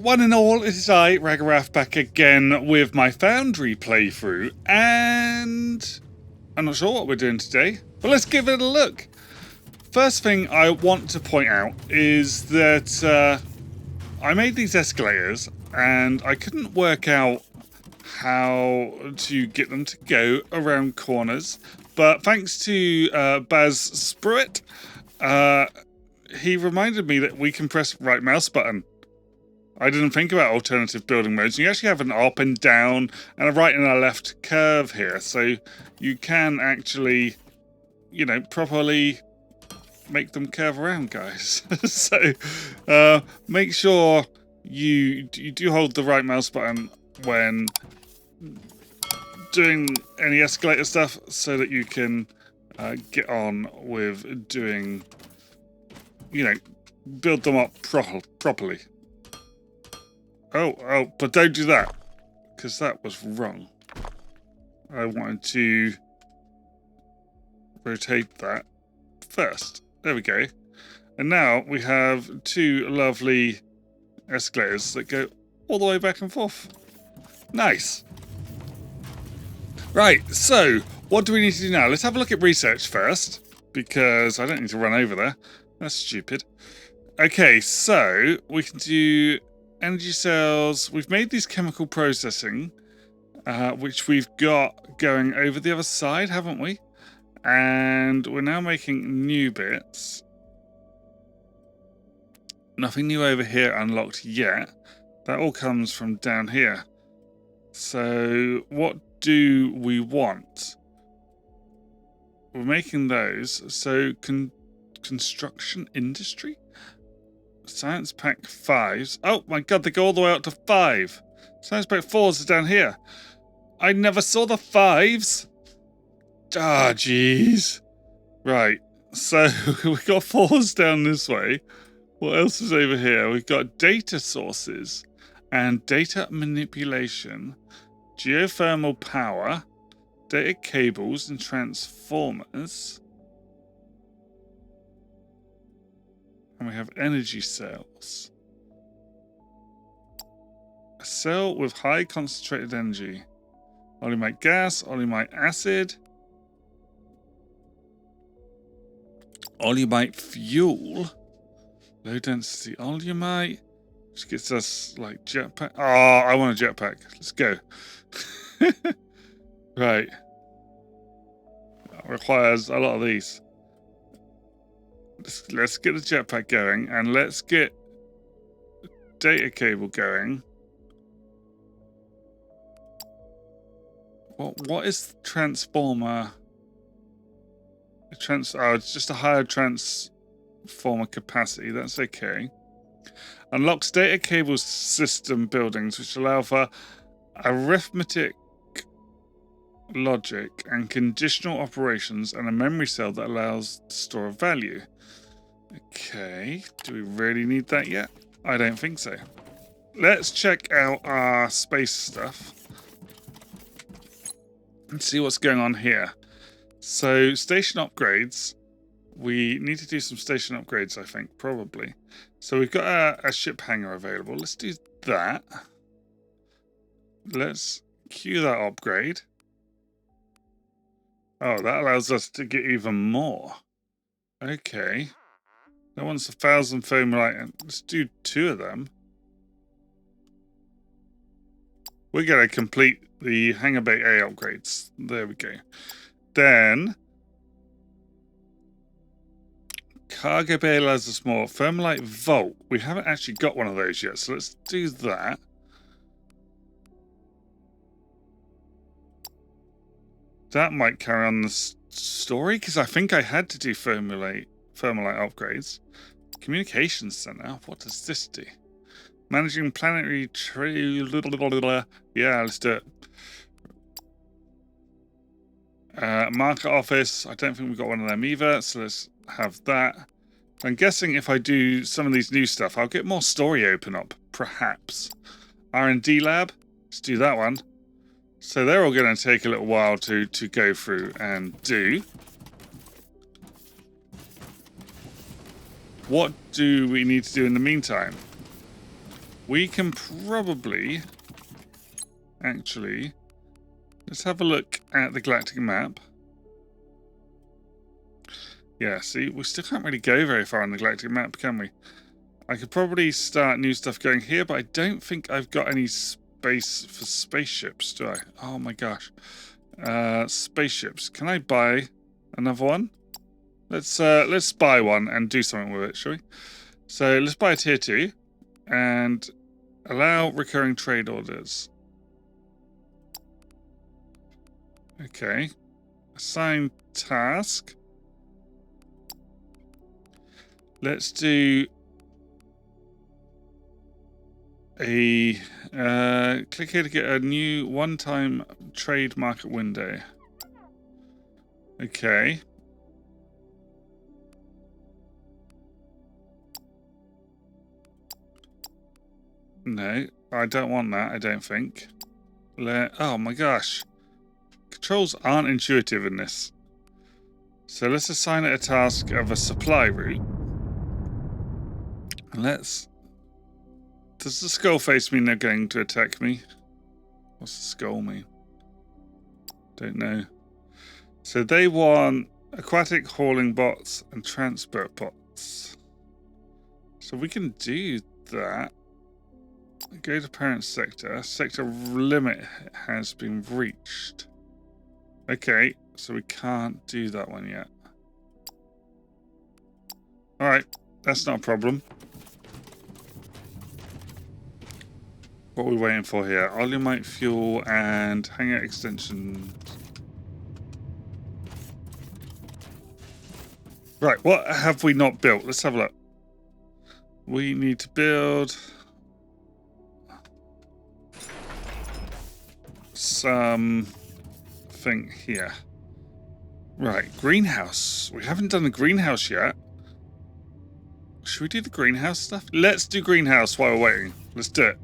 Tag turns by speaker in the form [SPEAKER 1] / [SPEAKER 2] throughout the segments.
[SPEAKER 1] one and all, it is I, Ragarath, back again with my Foundry playthrough, and I'm not sure what we're doing today, but let's give it a look. First thing I want to point out is that I made these escalators, and I couldn't work out how to get them to go around corners, but thanks to Baz Spruitt, he reminded me that we can press right mouse button. I didn't think about alternative building modes. You actually have an up and down and a right and a left curve here, so you can actually, you know, properly make them curve around, guys. So make sure you do hold the right mouse button when doing any escalator stuff, so that you can get on with doing, you know, build them up properly. Oh, but don't do that, because that was wrong. I wanted to rotate that first. There we go. And now we have two lovely escalators that go all the way back and forth. Nice. Right, so what do we need to do now? Let's have a look at research first, because I don't need to run over there. That's stupid. Okay, so we can do energy cells. We've made these chemical processing, which we've got going over the other side, haven't we? And we're now making new bits. Nothing new over here unlocked yet. That all comes from down here. So what do we want? We're making those. So construction industry? Science pack 5s. Oh my god, they go all the way up to 5. Science pack 4s are down here. I never saw the 5s. Ah, jeez. Right, so we've got 4s down this way. What else is over here? We've got data sources and data manipulation, geothermal power, data cables and transformers. And we have energy cells. A cell with high concentrated energy. Olumite gas, Olumite acid. Olumite fuel. Low density Olumite. Which gets us like jetpack. Oh, I want a jetpack. Let's go. Right. That requires a lot of these. Let's get the jetpack going, and let's get data cable going. What is transformer? Oh, it's just a higher transformer capacity. That's okay. Unlocks data cable system buildings, which allow for arithmetic logic and conditional operations, and a memory cell that allows to store a value. Okay, do we really need that yet? I don't think so. Let's check out our space stuff and see what's going on here. So, station upgrades. We need to do some station upgrades, I think, probably. So we've got a ship hangar available. Let's do that. Let's queue that upgrade. Oh, that allows us to get even more. Okay. That one's 1,000 foamlite. Let's do 2 of them. We're going to complete the hangar bay A upgrades. There we go. Then cargo bay allows us more. Thermalite vault. We haven't actually got one of those yet, so let's do that. That might carry on the story, because I think I had to do thermalite upgrades. Communications center. What does this do? Managing planetary trade. Yeah, let's do it. Market office. I don't think we've got one of them either, so let's have that. I'm guessing if I do some of these new stuff, I'll get more story open up, perhaps. R&D lab. Let's do that one. So they're all going to take a little while to go through and do. What do we need to do in the meantime? we can probably... Actually, let's have a look at the galactic map. Yeah, see, we still can't really go very far on the galactic map, can we? I could probably start new stuff going here, but I don't think I've got any space for spaceships, do I? Oh my gosh. Spaceships. Can I buy another one? Let's buy one and do something with it, shall we? So let's buy a tier 2 and allow recurring trade orders. Okay. Assign task. Let's do a click here to get a new one-time trade market window. Okay. No, I don't want that, I don't think. Oh my gosh. Controls aren't intuitive in this. So let's assign it a task of a supply route. Let's... Does the skull face mean they're going to attack me? What's the skull mean? Don't know. So they want aquatic hauling bots and transport bots. So we can do that. Go to parent sector. Sector limit has been reached. Okay, so we can't do that one yet. Alright, that's not a problem. What are we waiting for here? Olumite fuel and hangar extension. Right, what have we not built? Let's have a look. We need to build something here. Right, greenhouse. We haven't done the greenhouse yet. Should we do the greenhouse stuff? Let's do greenhouse while we're waiting. Let's do it.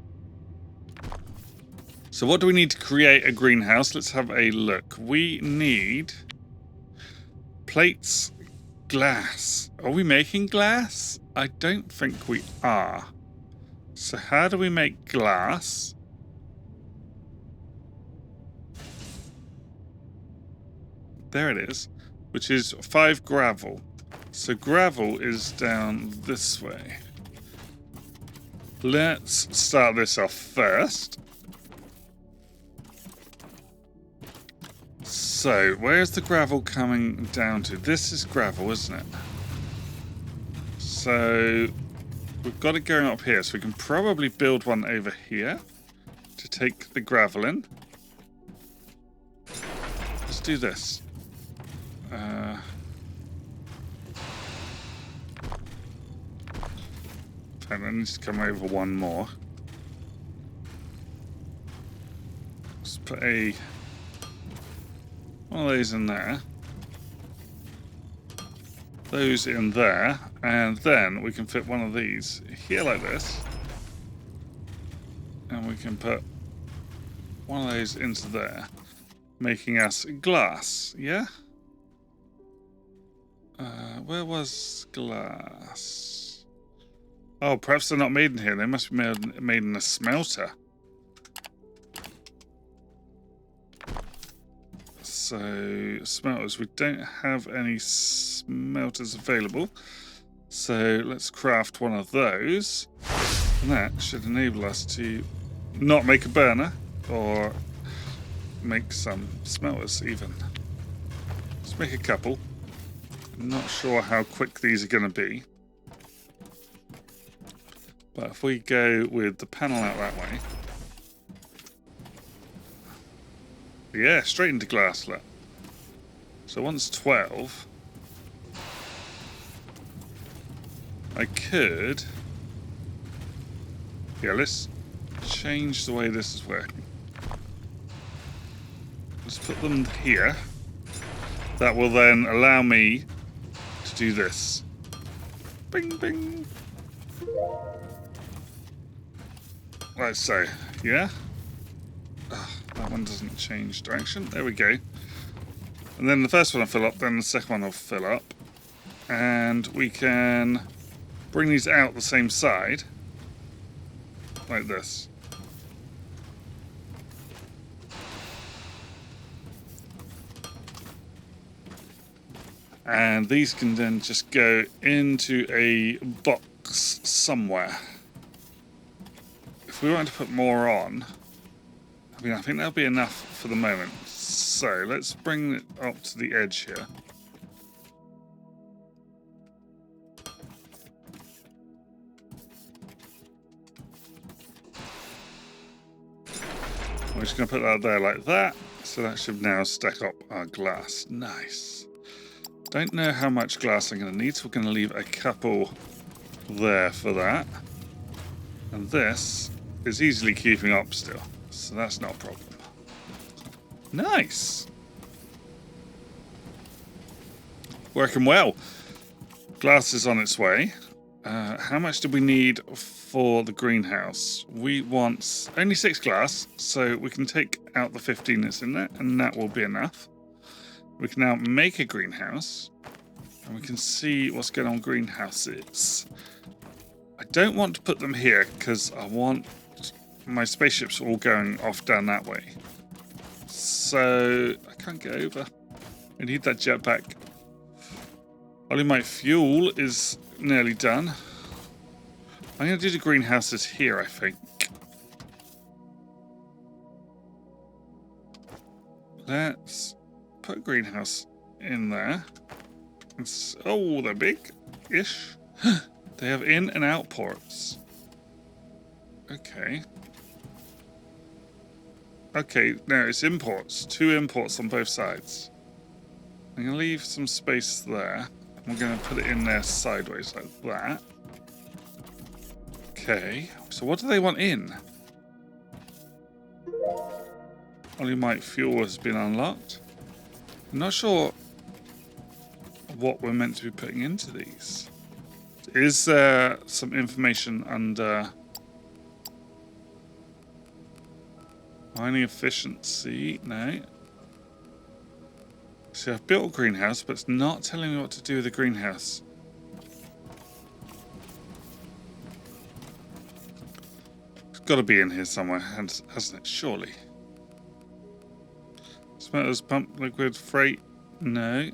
[SPEAKER 1] So what do we need to create a greenhouse? Let's have a look. We need plates, glass. Are we making glass? I don't think we are. So how do we make glass? There it is, which is 5 gravel. So gravel is down this way. Let's start this off first. So, where's the gravel coming down to? This is gravel, isn't it? So, we've got it going up here. So we can probably build one over here to take the gravel in. Let's do this. And I need to come over one more. Let's put one of those in there. Those in there. And then we can fit one of these here like this. And we can put one of those into there. Making us glass, yeah? Where was glass? Oh, perhaps they're not made in here. They must be made in a smelter. So, smelters. We don't have any smelters available. So, let's craft one of those. And that should enable us to not make a burner or make some smelters even. Let's make a couple. I'm not sure how quick these are going to be. But if we go with the panel out that way. Yeah, straight into glass, look. So once 12. I could... Yeah, let's change the way this is working. Let's put them here. That will then allow me to do this. Bing, bing. Like so, yeah? That one doesn't change direction. There we go. And then the first one will fill up, then the second one will fill up. And we can bring these out the same side. like this. And these can then just go into a box somewhere. If we wanted to put more on, I mean, I think that'll be enough for the moment. So let's bring it up to the edge here. We're just going to put that there like that. So that should now stack up our glass. Nice. Don't know how much glass I'm going to need, so we're going to leave a couple there for that. And this is easily keeping up still, so that's not a problem. Nice. Working well. Glass is on its way. How much do we need for the greenhouse? We want only 6 glass, so we can take out the 15 that's in there, and that will be enough. We can now make a greenhouse, and we can see what's going on greenhouses. I don't want to put them here because I want my spaceships all going off down that way. So I can't get over. I need that jetpack. Olumite fuel is nearly done. I'm going to do the greenhouses here, I think. Let's put a greenhouse in there. Oh, they're big-ish. They have in and out ports. Okay. Okay, no, it's imports. 2 imports on both sides. I'm going to leave some space there. We're going to put it in there sideways like that. Okay, so what do they want in? Olumite fuel has been unlocked. I'm not sure what we're meant to be putting into these. Is there some information under mining efficiency? No. See, I've built a greenhouse, but it's not telling me what to do with the greenhouse. It's got to be in here somewhere, hasn't it? Surely. Smelters, pump, liquid, freight. No.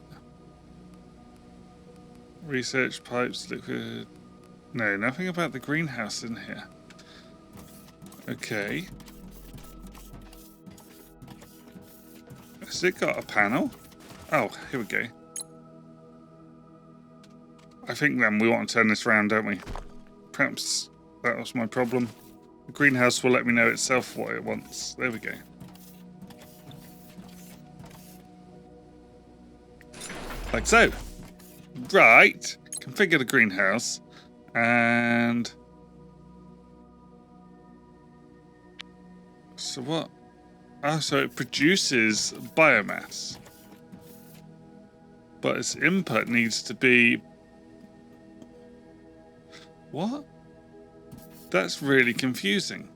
[SPEAKER 1] Research, pipes, liquid. No, nothing about the greenhouse in here. Okay. Has it got a panel? Oh, here we go. I think then we want to turn this around, don't we? Perhaps that was my problem. The greenhouse will let me know itself what it wants. There we go. Like so. Right. Configure the greenhouse. And... so what? Oh, so it produces biomass. But its input needs to be... what? That's really confusing.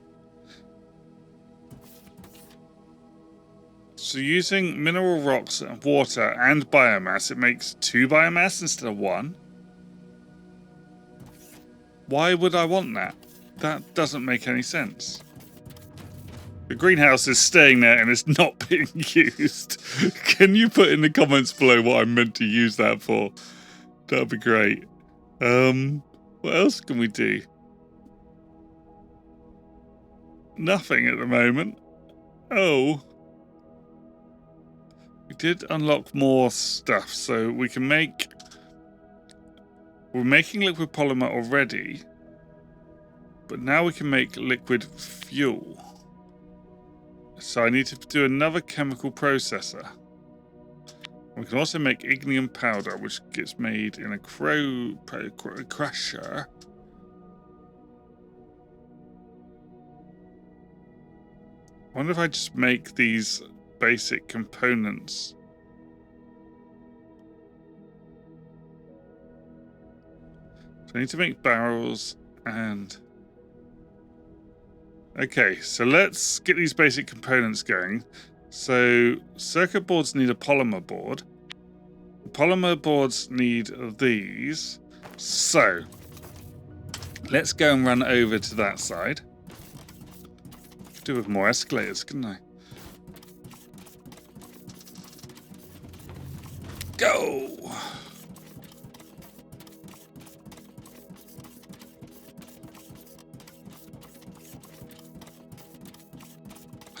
[SPEAKER 1] So using mineral rocks and water and biomass, it makes 2 biomass instead of 1. Why would I want that? That doesn't make any sense. The greenhouse is staying there and it's not being used. Can you put in the comments below what I'm meant to use that for? That would be great. What else can we do? Nothing at the moment. Oh. We did unlock more stuff, so we can make... we're making liquid polymer already. But now we can make liquid fuel. So I need to do another chemical processor. We can also make ignium powder, which gets made in a crusher. I wonder if I just make these basic components. So I need to make barrels and... okay, so let's get these basic components going. So circuit boards need a polymer board. The polymer boards need these. So let's go and run over to that side. Do with more escalators, couldn't I? Go!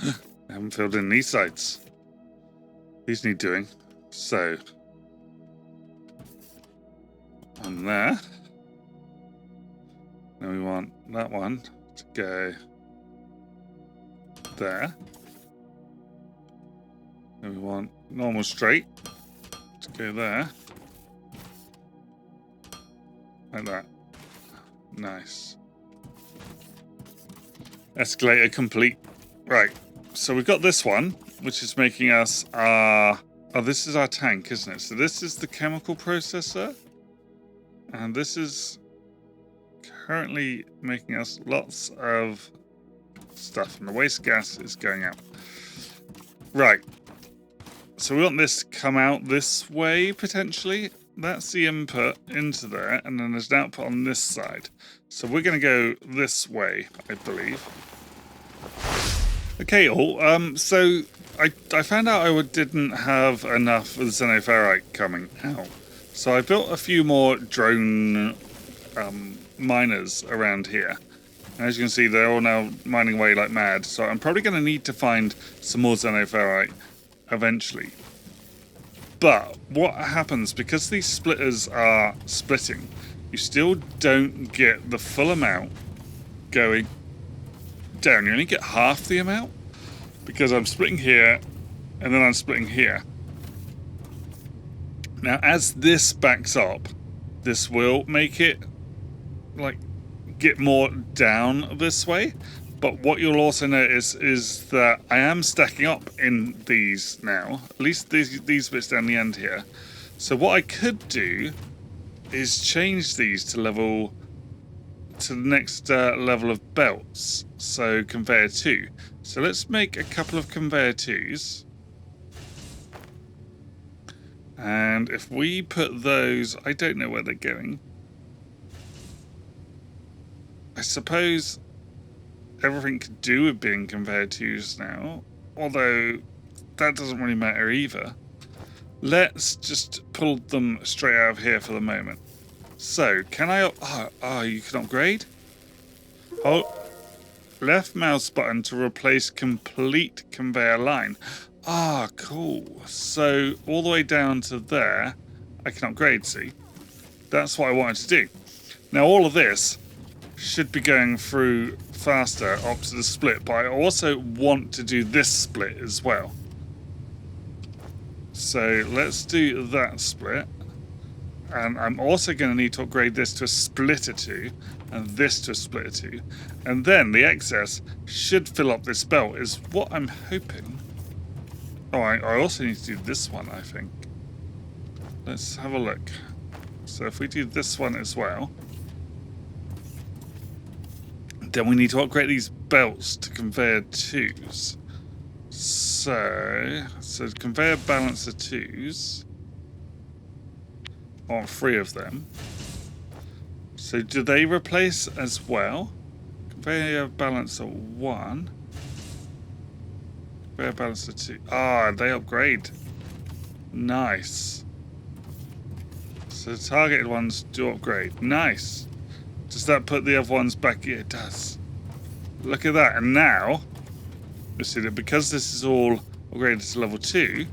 [SPEAKER 1] I haven't filled in these sides. These need doing. So, on there. Now we want that one to go there. And we want normal straight to go there. Like that. Nice. Escalator complete. Right. So we've got this one, which is making us our... Oh, this is our tank, isn't it? So this is the chemical processor. And this is currently making us lots of stuff. And the waste gas is going out. Right. So we want this to come out this way, potentially. That's the input into there. And then there's an output on this side. So we're going to go this way, I believe. Okay, all. So I found out I didn't have enough Xenoferrite coming out. So I built a few more drone miners around here. And as you can see, they're all now mining away like mad. So I'm probably going to need to find some more Xenoferrite eventually. But what happens, because these splitters are splitting, you still don't get the full amount going down. You only get half the amount because I'm splitting here and then I'm splitting here. Now as this backs up, this will make it like get more down this way, but what you'll also notice is that I am stacking up in these now, at least these bits down the end here. So what I could do is change these to the next level of belts, so conveyor 2. So let's make a couple of conveyor 2s, and if we put those, I don't know where they're going. I suppose everything could do with being conveyor 2s now, although that doesn't really matter either. Let's just pull them straight out of here for the moment. So, can I... Oh, you can upgrade? Hold left mouse button to replace complete conveyor line. Ah, cool. So, all the way down to there, I can upgrade, see? That's what I wanted to do. Now, all of this should be going through faster up to the split, but I also want to do this split as well. So, let's do that split. And I'm also going to need to upgrade this to a splitter 2 and this to a splitter 2. And then the excess should fill up this belt is what I'm hoping. Oh, I also need to do this one, I think. Let's have a look. So if we do this one as well, then we need to upgrade these belts to conveyor 2s. So conveyor balancer 2s. I want 3 of them. So do they replace as well? Conveyor balancer 1. Conveyor balancer 2. Ah, they upgrade. Nice. So the targeted ones do upgrade. Nice. Does that put the other ones back? Yeah, it does. Look at that. And now, you see that because this is all upgraded to level 2,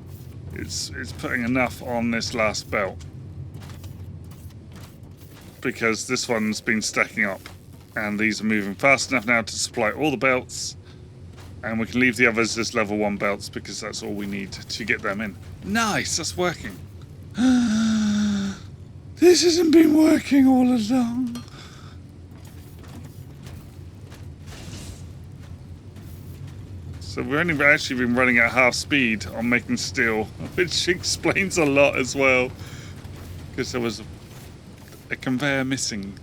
[SPEAKER 1] it's putting enough on this last belt. Because this one's been stacking up and these are moving fast enough now to supply all the belts, and we can leave the others as level 1 belts because that's all we need to get them in. Nice, that's working. This hasn't been working all along. So we've only actually been running at half speed on making steel, which explains a lot as well, because there was a conveyor missing,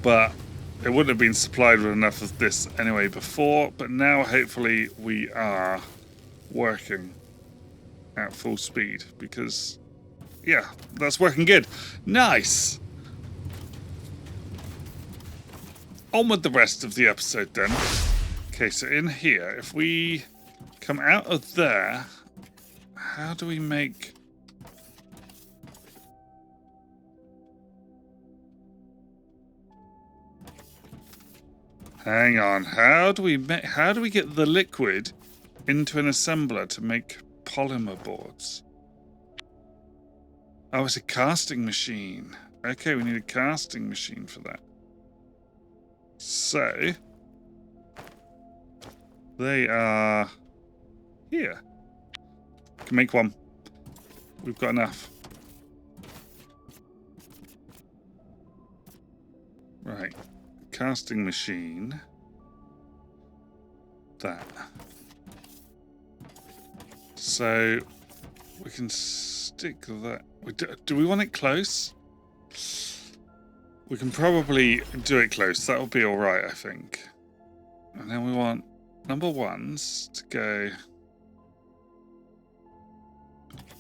[SPEAKER 1] but it wouldn't have been supplied with enough of this anyway before, but now hopefully we are working at full speed because yeah, that's working good. Nice. on with the rest of the episode then. Okay, so in here, if we come out of there, how do we make... Hang on, how do we get the liquid into an assembler to make polymer boards? Oh, it's a casting machine. Okay, we need a casting machine for that. So, they are here. Can make one. We've got enough. Right. Casting machine. That. So, we can stick that. Do we want it close? We can probably do it close. That'll be alright, I think. And then we want number ones to go...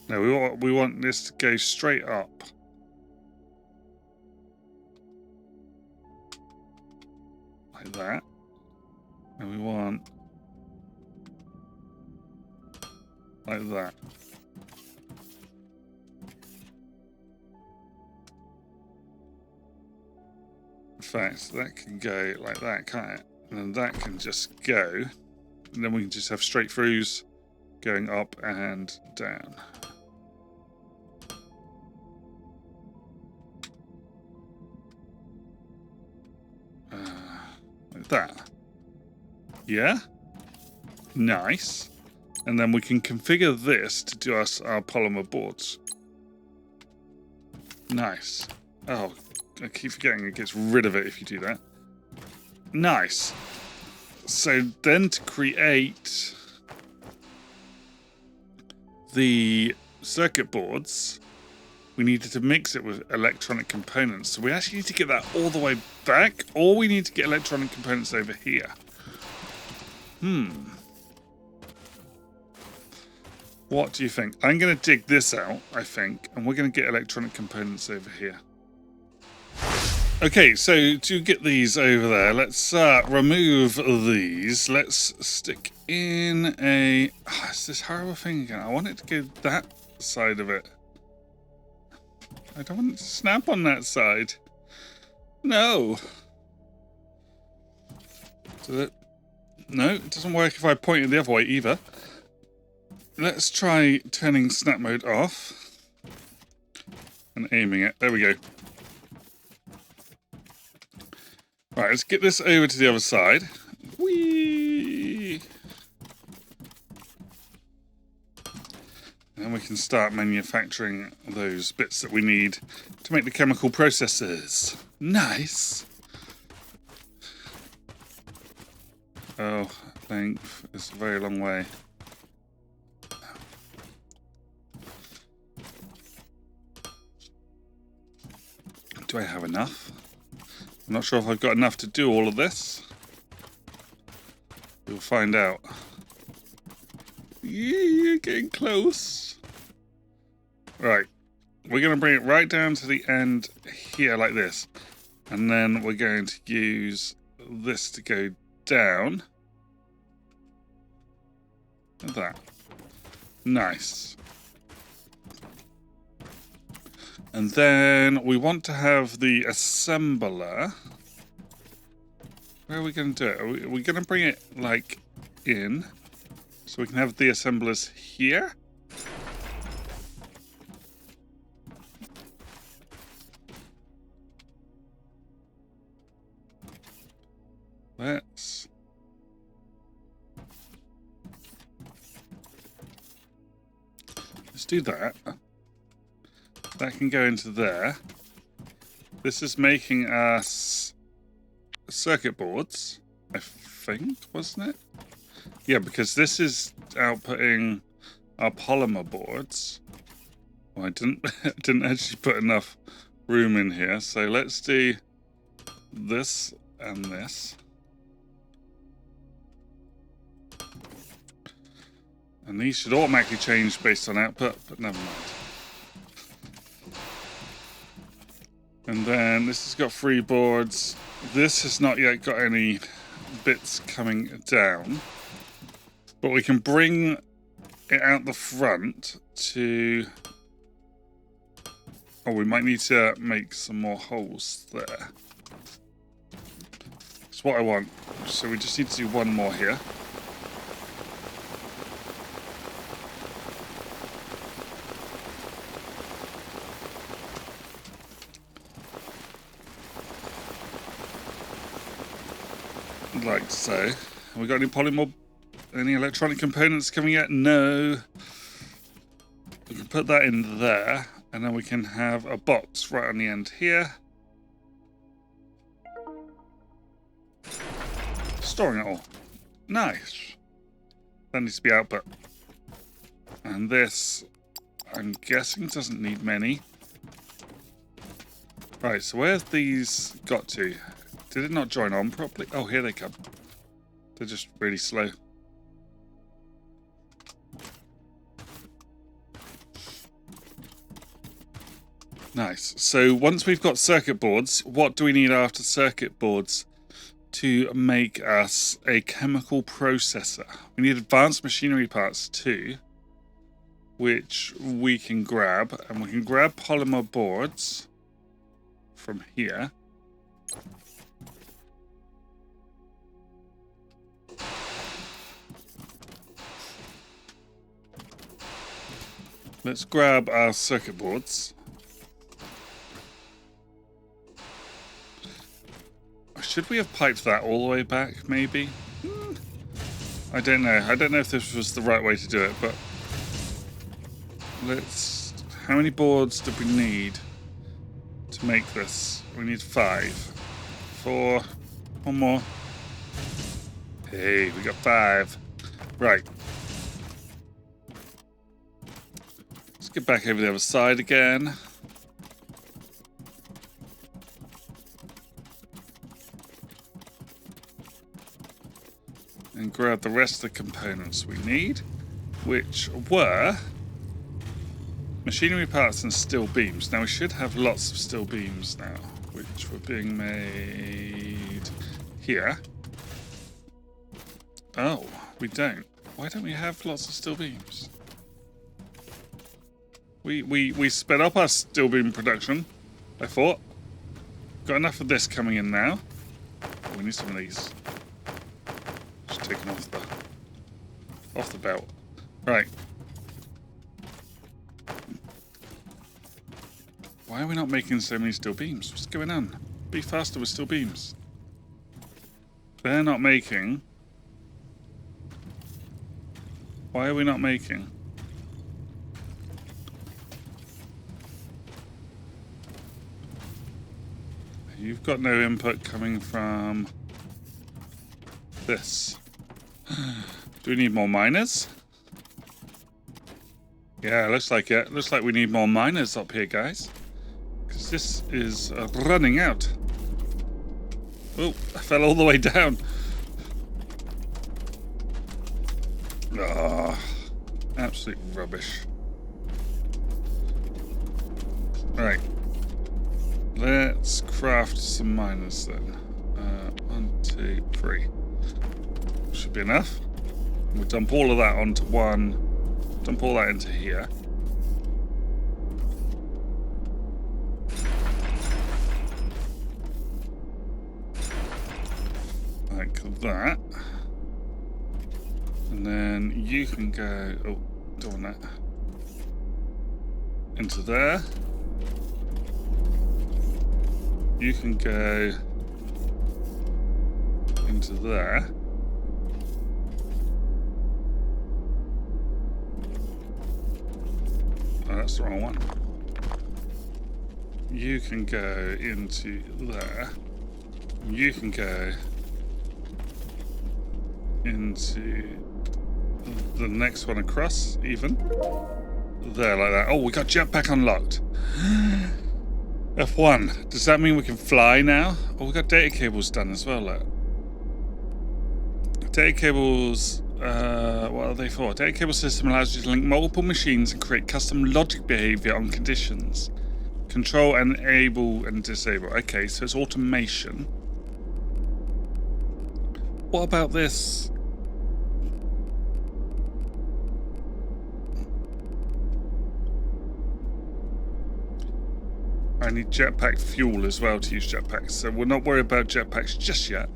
[SPEAKER 1] No, we want this to go straight up. Like that. And we want... like that. In fact, that can go like that, can't it? And then that can just go. And then we can just have straight throughs going up and down. Like that. Yeah? Nice. And then we can configure this to do us our polymer boards. Nice. Oh, I keep forgetting it gets rid of it if you do that. Nice. So then to create the circuit boards, we needed to mix it with electronic components. So we actually need to get that all the way back, or we need to get electronic components over here. What do you think? I'm going to dig this out, I think, and we're going to get electronic components over here. Okay, so to get these over there, let's remove these. Let's stick in a... Oh, it's this horrible thing again. I want it to go that side of it. I don't want it to snap on that side. No. No, it doesn't work if I point it the other way either. Let's try turning snap mode off and aiming it. There we go. Right, let's get this over to the other side. Whee! And we can start manufacturing those bits that we need to make the chemical processes. Nice! Oh, length is a very long way. Do I have enough? I'm not sure if I've got enough to do all of this. We'll find out. Yeah, getting close. Right. We're going to bring it right down to the end here like this. And then we're going to use this to go down. Like that. Nice. And then we want to have the assembler. Where are we going to do it? Are we going to bring it, like, in? So we can have the assemblers here? Let's do that. That can go into there. This is making us circuit boards, I think, wasn't it? Yeah, because this is outputting our polymer boards. Well, I didn't actually put enough room in here, so let's do this and this. And these should automatically change based on output, but never mind. And then this has got 3 boards. This has not yet got any bits coming down. But we can bring it out the front to... Oh, we might need to make some more holes there. That's what I want. So we just need to do one more here. Like so. Have we got any polymer, any electronic components coming yet? No. We can put that in there, and then we can have a box right on the end here. Storing it all. Nice. That needs to be output. And this, I'm guessing, doesn't need many. Right, so where have these got to? Did it not join on properly? Oh, here they come. They're just really slow. Nice. So once we've got circuit boards, what do we need after circuit boards to make us a chemical processor? We need advanced machinery parts too, which we can grab. And we can grab polymer boards from here. Let's grab our circuit boards. Should we have piped that all the way back, maybe? I don't know. I don't know if this was the right way to do it, but... let's... How many boards do we need to make this? We need 5. 4. One more. Hey, we got 5. Right. Let's get back over the other side again. And grab the rest of the components we need, which were machinery parts and steel beams. Now we should have lots of steel beams now, which were being made here. Oh, we don't. Why don't we have lots of steel beams? We sped up our steel beam production, I thought. Got enough of this coming in now. Oh, we need some of these. Just taking off the belt. Right. Why are we not making so many steel beams? What's going on? Be faster with steel beams. They're not making. Why are we not making? You've got no input coming from this. Do we need more miners? Yeah, looks like it. Looks like we need more miners up here, guys. Because this is running out. Oh, I fell all the way down. Ah, absolute rubbish. Right. Let's craft some miners then. 1, 2, 3. Should be enough. We'll dump all of that onto one. Dump all that into here. Like that. And then you can go... Oh, don't want that. Into there. You can go into there. Oh, that's the wrong one. You can go into there. You can go into the next one across, even. There, like that. Oh, we got jetpack unlocked. F1. Does that mean we can fly now? Oh, we got data cables done as well, look. Data cables, what are they for? Data cable system allows you to link multiple machines and create custom logic behavior on conditions. Control, enable, and disable. Okay, so it's automation. What about this? I need jetpack fuel as well to use jetpacks, so we're not worried about jetpacks just yet.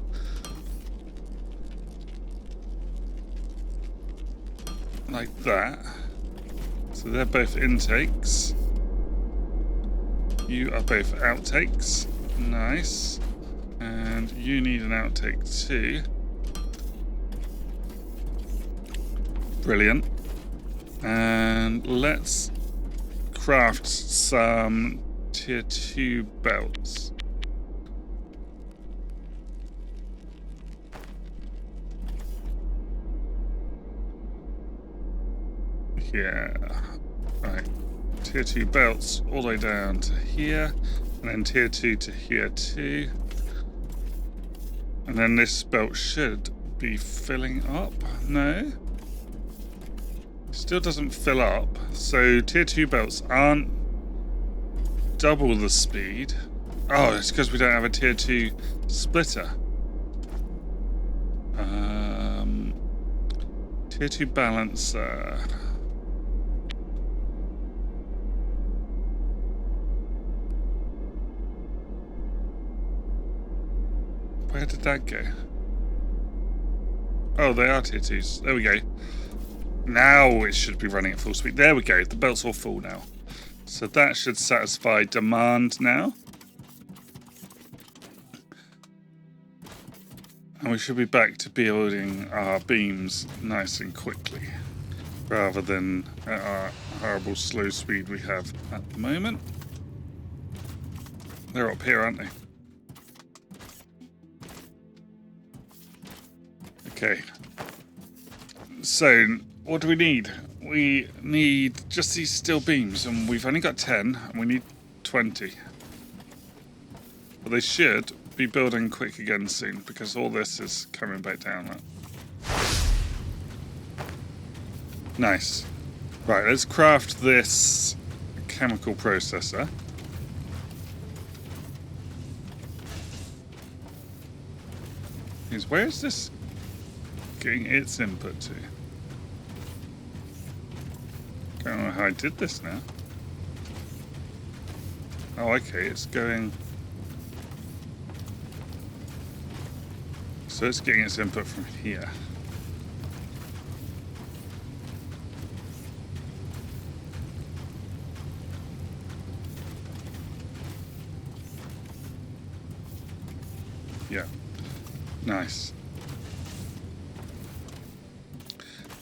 [SPEAKER 1] Like that. So they're both intakes. You are both outtakes. Nice. And you need an outtake too. Brilliant. And let's craft some tier 2 belts. Yeah. Right. Tier 2 belts all the way down to here. And then tier 2 to here too. And then this belt should be filling up. No? Still doesn't fill up. So tier 2 belts aren't double the speed. Oh, it's because we don't have a tier 2 splitter. Tier 2 balancer. Where did that go? Oh, they are tier 2s. There we go. Now it should be running at full speed. There we go. The belt's all full now. So that should satisfy demand now. And we should be back to building our beams nice and quickly, rather than at our horrible slow speed we have at the moment. They're up here, aren't they? Okay. So, what do we need? We need just these steel beams, and we've only got 10, and we need 20. But they should be building quick again soon, because all this is coming back down. Nice. Right, let's craft this chemical processor. Where is this getting its input to? I don't know how I did this now. Oh, okay, it's going... So it's getting its input from here. Yeah. Nice.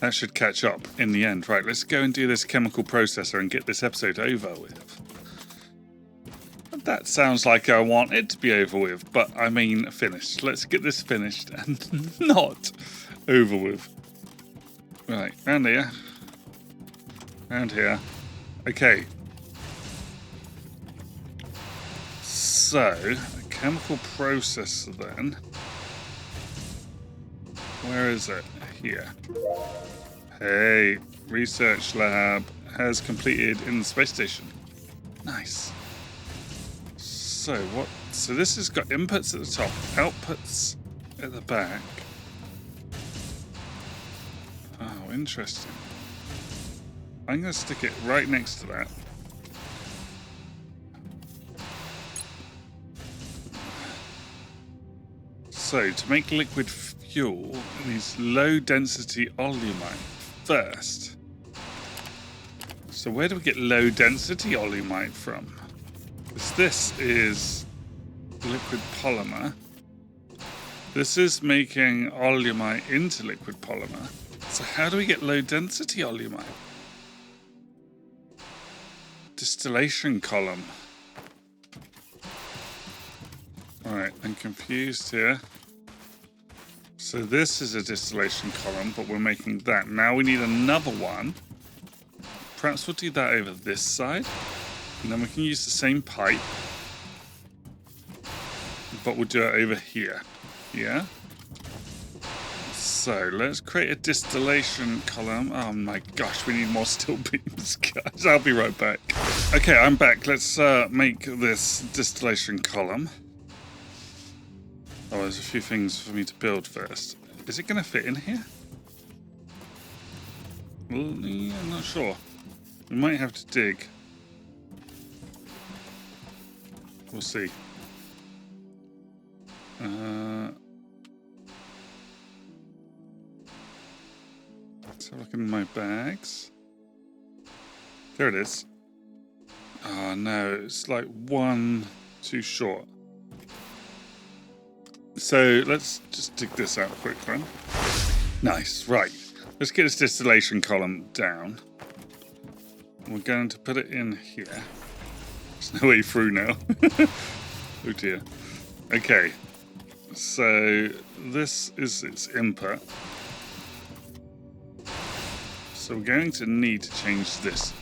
[SPEAKER 1] That should catch up in the end. Right, let's go and do this chemical processor and get this episode over with. That sounds like I want it to be over with, but I mean finished. Let's get this finished and not over with. Right, round here. Round here. Okay. So, a chemical processor then. Where is it? Here. Hey, research lab has completed in the space station. Nice. So what? So this has got inputs at the top, outputs at the back. Oh, interesting. I'm going to stick it right next to that. So to make liquid fuel, it needs low density Olumite first. So where do we get low density Olumite from? Because this is liquid polymer. This is making Olumite into liquid polymer. So how do we get low density Olumite? Distillation column. Alright, I'm confused here. So this is a distillation column, but we're making that. Now we need another one. Perhaps we'll do that over this side. And then we can use the same pipe. But we'll do it over here. Yeah? So let's create a distillation column. Oh my gosh, we need more steel beams, guys. I'll be right back. Okay, I'm back. Let's make this distillation column. Oh, there's a few things for me to build first. Is it going to fit in here? Well, yeah, I'm not sure. We might have to dig. We'll see. Let's have a look in my bags. There it is. Oh no, it's like one too short. So let's just dig this out quick then. Nice, right. Let's get this distillation column down. We're going to put it in here. There's no way through now. Oh dear. Okay. So this is its input. So we're going to need to change this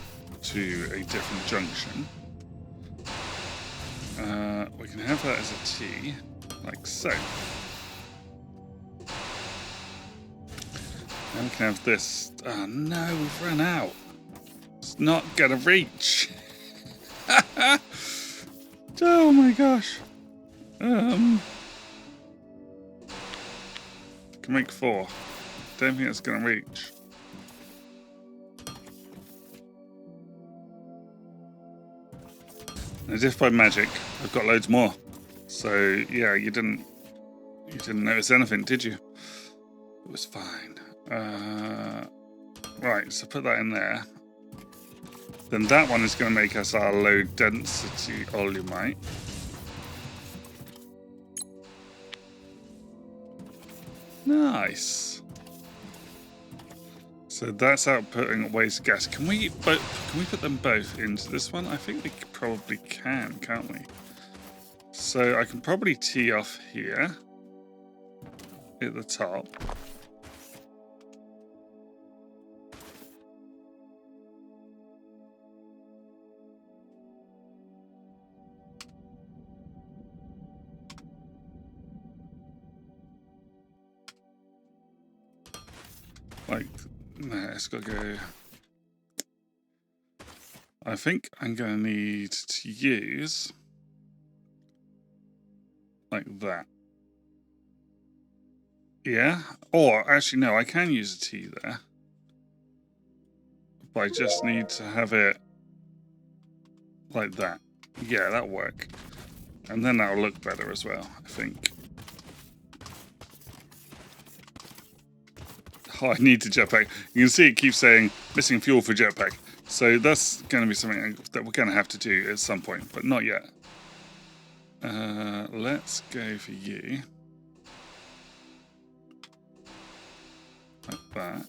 [SPEAKER 1] to a different junction. We can have that as a T, like so. And we can have this. Oh no, we've run out. It's not gonna reach. Oh my gosh. Can make 4. Don't think it's gonna reach. As if by magic, I've got loads more. So yeah, you didn't notice anything, did you? It was fine. Right, so put that in there. Then that one is going to make us our low density Olumite. Nice. So that's outputting waste gas. Can we put them both into this one? I think we probably can, can't we? So I can probably tee off here at the top. Like, no, it's got to go. I think I'm going to need to use like that. Yeah? Or actually, no, I can use a T there. But I just need to have it like that. Yeah, that'll work. And then that'll look better as well, I think. Oh, I need to jetpack. You can see it keeps saying missing fuel for jetpack. So that's going to be something that we're going to have to do at some point, but not yet. Let's go for you. Like that.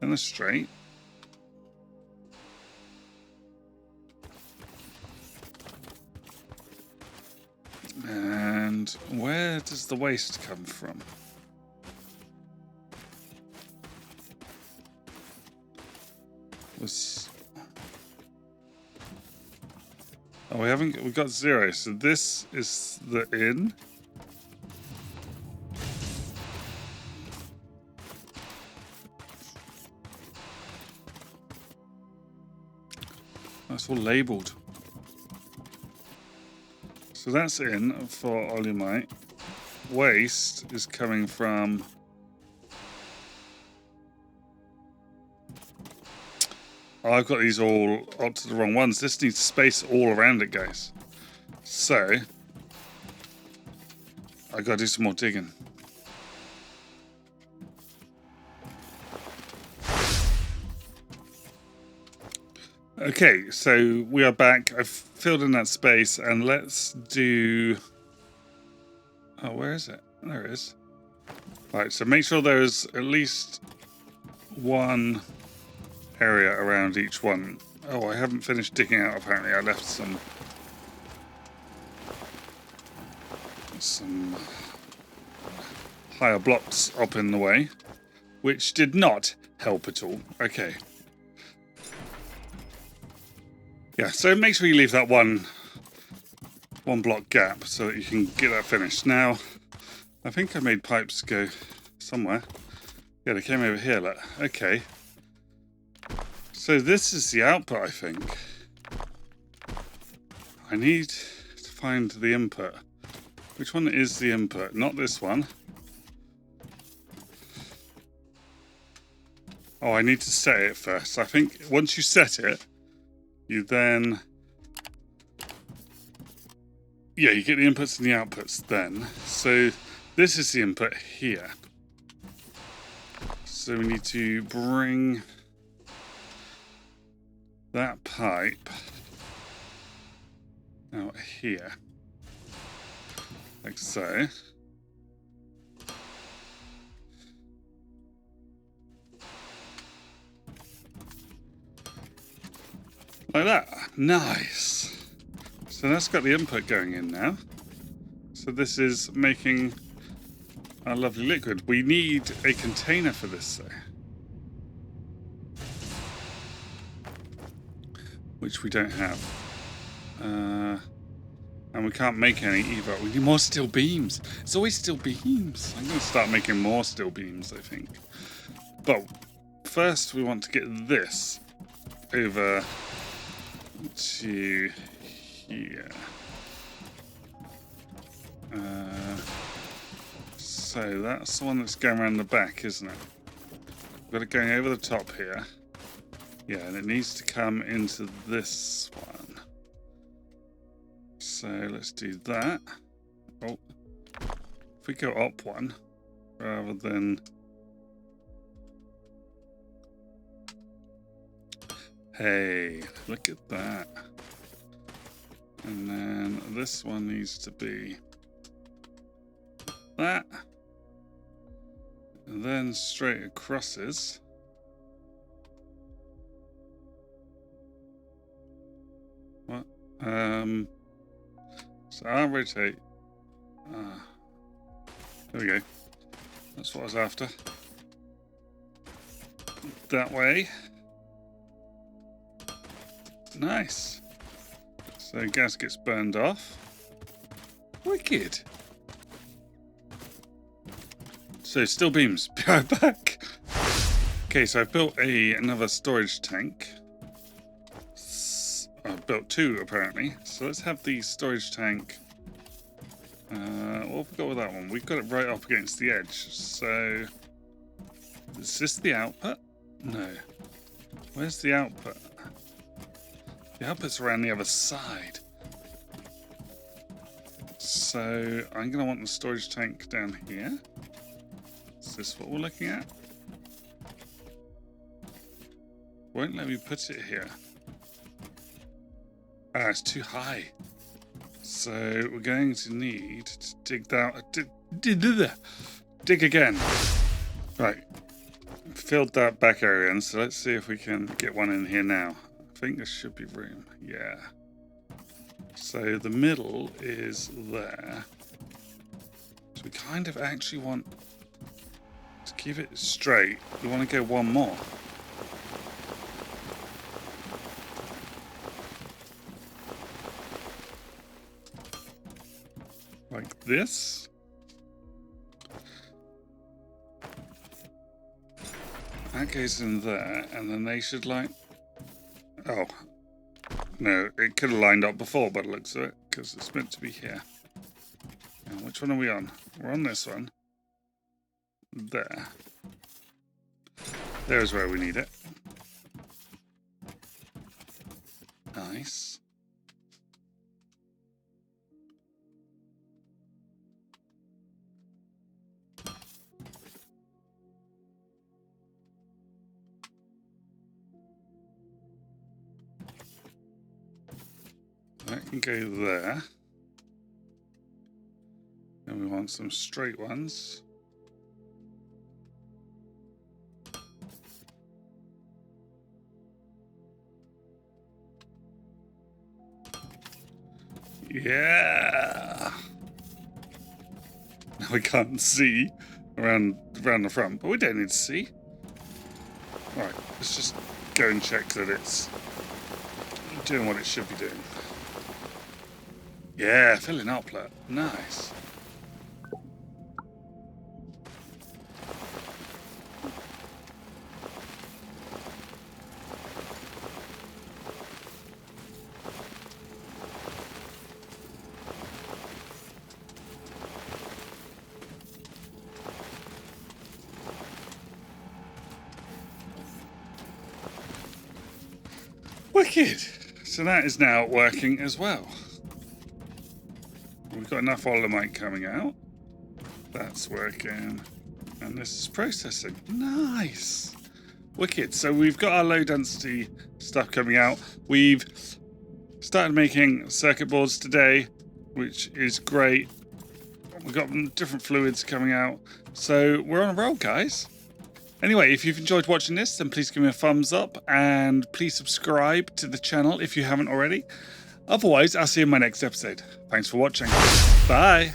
[SPEAKER 1] And a straight. And where does the waste come from? Oh, we've got 0, so this is the in. That's all labeled. So that's in for Olumite. Waste is coming from oh, I've got these all up to the wrong ones. This needs space all around it, guys. So I gotta do some more digging. Okay, so we are back. I've filled in that space, and let's do. Oh, where is it? There it is. Right, so make sure there's at least one area around each one. Oh, I haven't finished digging out, apparently. I left some higher blocks up in the way, which did not help at all. Okay. Yeah, so make sure you leave that one block gap so that you can get that finished. Now, I think I made pipes go somewhere. Yeah, they came over here, look. Okay. So this is the output, I think. I need to find the input. Which one is the input? Not this one. Oh, I need to set it first. I think once you set it, you then... Yeah, you get the inputs and the outputs then. So this is the input here. So we need to bring that pipe out here. Like so. Like that. Nice. So that's got the input going in now. So this is making our lovely liquid. We need a container for this though. Which we don't have. And we can't make any either. We need more steel beams. It's always steel beams. I'm going to start making more steel beams, I think. But first we want to get this over to here. So that's the one that's going around the back, isn't it? We've got it going over the top here. Yeah, and it needs to come into this one. So let's do that. Oh, if we go up one rather than... Hey, look at that. And then this one needs to be that. And then straight acrosses. What? So I'll rotate. There we go. That's what I was after. That way. Nice. So gas gets burned off. Wicked. So steel beams. Be right back. Okay, so I've built another storage tank. I've built two apparently. So let's have the storage tank. What have we got with that one? We've got it right up against the edge. So is this the output? No. Where's the output? The output's around the other side. So I'm going to want the storage tank down here. Is this what we're looking at? Won't let me put it here. Ah, it's too high. So we're going to need to dig that. Dig again. Right. Filled that back area in, so let's see if we can get one in here now. I think there should be room. Yeah. So the middle is there. So we kind of actually want to keep it straight. We want to go one more. Like this. That goes in there, and then they should like... Oh. No, it could have lined up before, but it looks at it, because it's meant to be here. Now, which one are we on? We're on this one. There. There's where we need it. Nice. That can go there. And we want some straight ones. Yeah. Now we can't see around the front, but we don't need to see. Right, let's just go and check that it's doing what it should be doing. Yeah, filling up, look. Nice. Wicked. So that is now working as well. We've got enough Olumite coming out. That's working. And this is processing. Nice. Wicked. So we've got our low density stuff coming out. We've started making circuit boards today, which is great. We've got different fluids coming out. So we're on a roll, guys. Anyway, if you've enjoyed watching this, then please give me a thumbs up and please subscribe to the channel if you haven't already. Otherwise, I'll see you in my next episode. Thanks for watching. Bye.